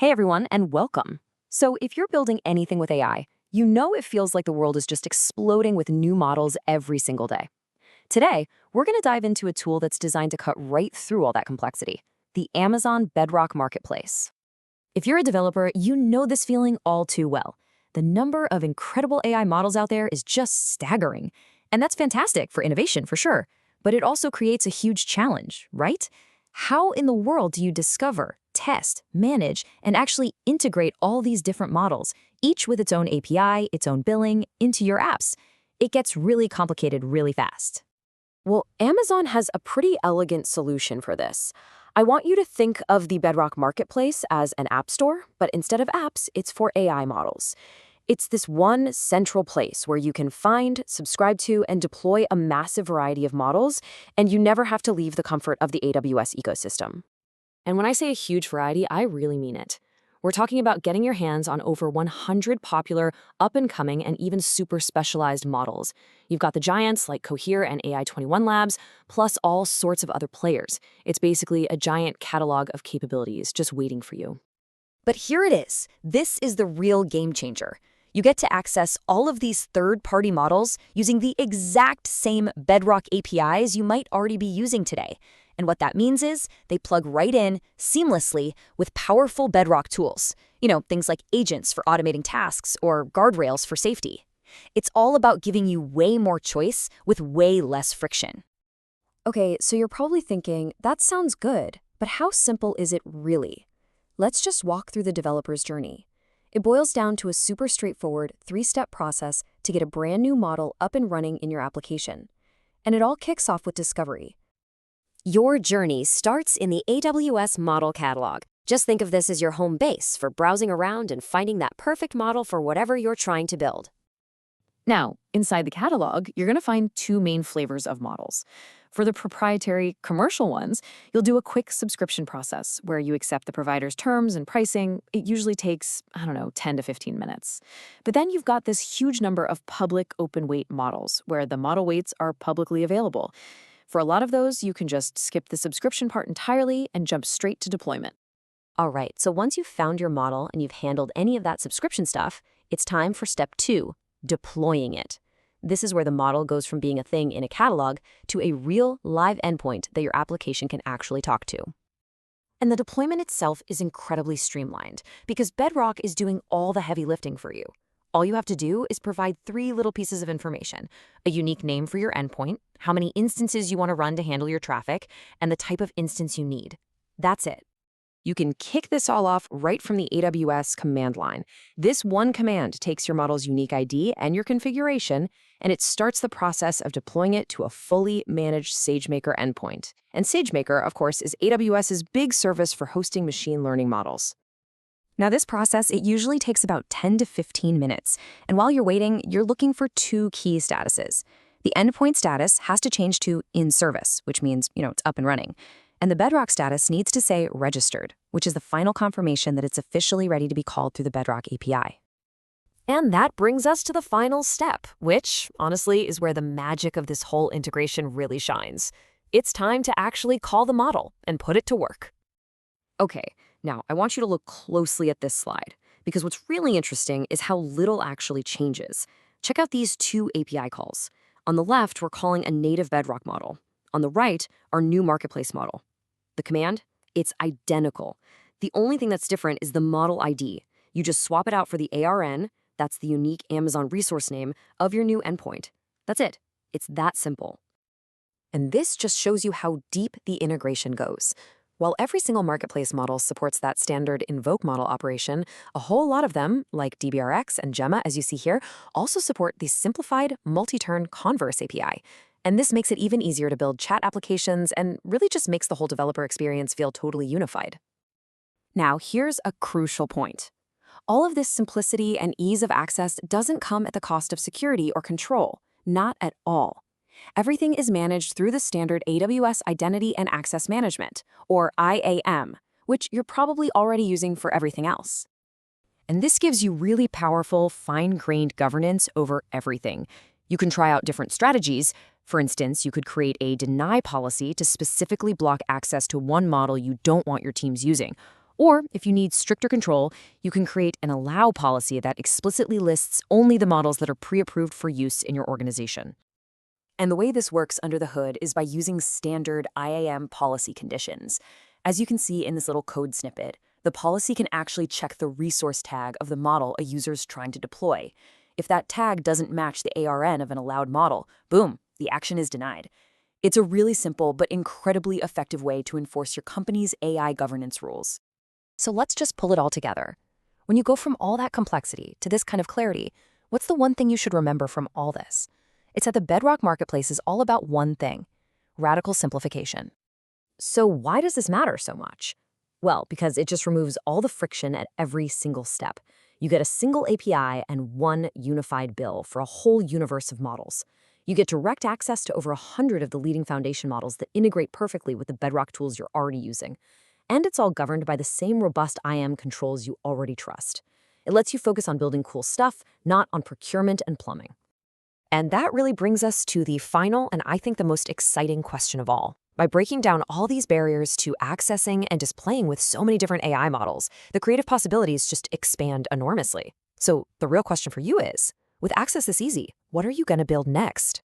Hey everyone, and welcome. So, if you're building anything with AI, you know it feels like the world is just exploding with new models every single day. Today, we're going to dive into a tool that's designed to cut right through all that complexity, the Amazon Bedrock Marketplace. If you're a developer, you know this feeling all too well. The number of incredible AI models out there is just staggering. And that's fantastic for innovation, for sure. But it also creates a huge challenge, right? How in the world do you discover, test, manage, and actually integrate all these different models, each with its own API, its own billing, into your apps? It gets really complicated really fast. Well, Amazon has a pretty elegant solution for this. I want you to think of the Bedrock Marketplace as an app store, but instead of apps, it's for AI models. It's this one central place where you can find, subscribe to, and deploy a massive variety of models, and you never have to leave the comfort of the AWS ecosystem. And when I say a huge variety, I really mean it. We're talking about getting your hands on over 100 popular, up-and-coming, and even super specialized models. You've got the giants like Cohere and AI21 Labs, plus all sorts of other players. It's basically a giant catalog of capabilities just waiting for you. But here it is. This is the real game changer. You get to access all of these third-party models using the exact same Bedrock APIs you might already be using today. And what that means is they plug right in seamlessly with powerful Bedrock tools. Things like agents for automating tasks or guardrails for safety. It's all about giving you way more choice with way less friction. Okay, so you're probably thinking, that sounds good, but how simple is it really? Let's just walk through the developer's journey. It boils down to a super straightforward 3-step process to get a brand new model up and running in your application. And it all kicks off with discovery. Your journey starts in the AWS Model Catalog. Just think of this as your home base for browsing around and finding that perfect model for whatever you're trying to build. Now, inside the catalog, you're going to find two main flavors of models. For the proprietary commercial ones, you'll do a quick subscription process where you accept the provider's terms and pricing. It usually takes, 10 to 15 minutes. But then you've got this huge number of public open weight models where the model weights are publicly available. For a lot of those, you can just skip the subscription part entirely and jump straight to deployment. All right, so once you've found your model and you've handled any of that subscription stuff, it's time for step 2, deploying it. This is where the model goes from being a thing in a catalog to a real live endpoint that your application can actually talk to. And the deployment itself is incredibly streamlined because Bedrock is doing all the heavy lifting for you. All you have to do is provide 3 little pieces of information: a unique name for your endpoint, how many instances you want to run to handle your traffic, and the type of instance you need. That's it. You can kick this all off right from the AWS command line. This one command takes your model's unique ID and your configuration, and it starts the process of deploying it to a fully managed SageMaker endpoint. And SageMaker, of course, is AWS's big service for hosting machine learning models. Now, this process, it usually takes about 10 to 15 minutes. And while you're waiting, you're looking for 2 key statuses. The endpoint status has to change to in service, which means, it's up and running. And the Bedrock status needs to say registered, which is the final confirmation that it's officially ready to be called through the Bedrock API. And that brings us to the final step, which, honestly, is where the magic of this whole integration really shines. It's time to actually call the model and put it to work. Okay, now I want you to look closely at this slide, because what's really interesting is how little actually changes. Check out these 2 API calls. On the left, we're calling a native Bedrock model. On the right, our new marketplace model. The command? It's identical. The only thing that's different is the model ID. You just swap it out for the ARN, that's the unique Amazon resource name, of your new endpoint. That's it. It's that simple. And this just shows you how deep the integration goes. While every single marketplace model supports that standard invoke model operation, a whole lot of them, like DBRX and Gemma, as you see here, also support the simplified multi-turn Converse API. And this makes it even easier to build chat applications and really just makes the whole developer experience feel totally unified. Now, here's a crucial point. All of this simplicity and ease of access doesn't come at the cost of security or control. Not at all. Everything is managed through the standard AWS Identity and Access Management, or IAM, which you're probably already using for everything else. And this gives you really powerful, fine-grained governance over everything. You can try out different strategies. For instance, you could create a deny policy to specifically block access to one model you don't want your teams using. Or if you need stricter control, you can create an allow policy that explicitly lists only the models that are pre-approved for use in your organization. And the way this works under the hood is by using standard IAM policy conditions. As you can see in this little code snippet, the policy can actually check the resource tag of the model a user's trying to deploy. If that tag doesn't match the ARN of an allowed model, boom, the action is denied. It's a really simple but incredibly effective way to enforce your company's AI governance rules. So let's just pull it all together. When you go from all that complexity to this kind of clarity, what's the one thing you should remember from all this? It's that the Bedrock Marketplace is all about one thing: radical simplification. So why does this matter so much? Well, because it just removes all the friction at every single step. You get a single API and one unified bill for a whole universe of models. You get direct access to over 100 of the leading foundation models that integrate perfectly with the Bedrock tools you're already using. And it's all governed by the same robust IAM controls you already trust. It lets you focus on building cool stuff, not on procurement and plumbing. And that really brings us to the final and I think the most exciting question of all. By breaking down all these barriers to accessing and displaying with so many different AI models, the creative possibilities just expand enormously. So the real question for you is, with access this easy, what are you going to build next?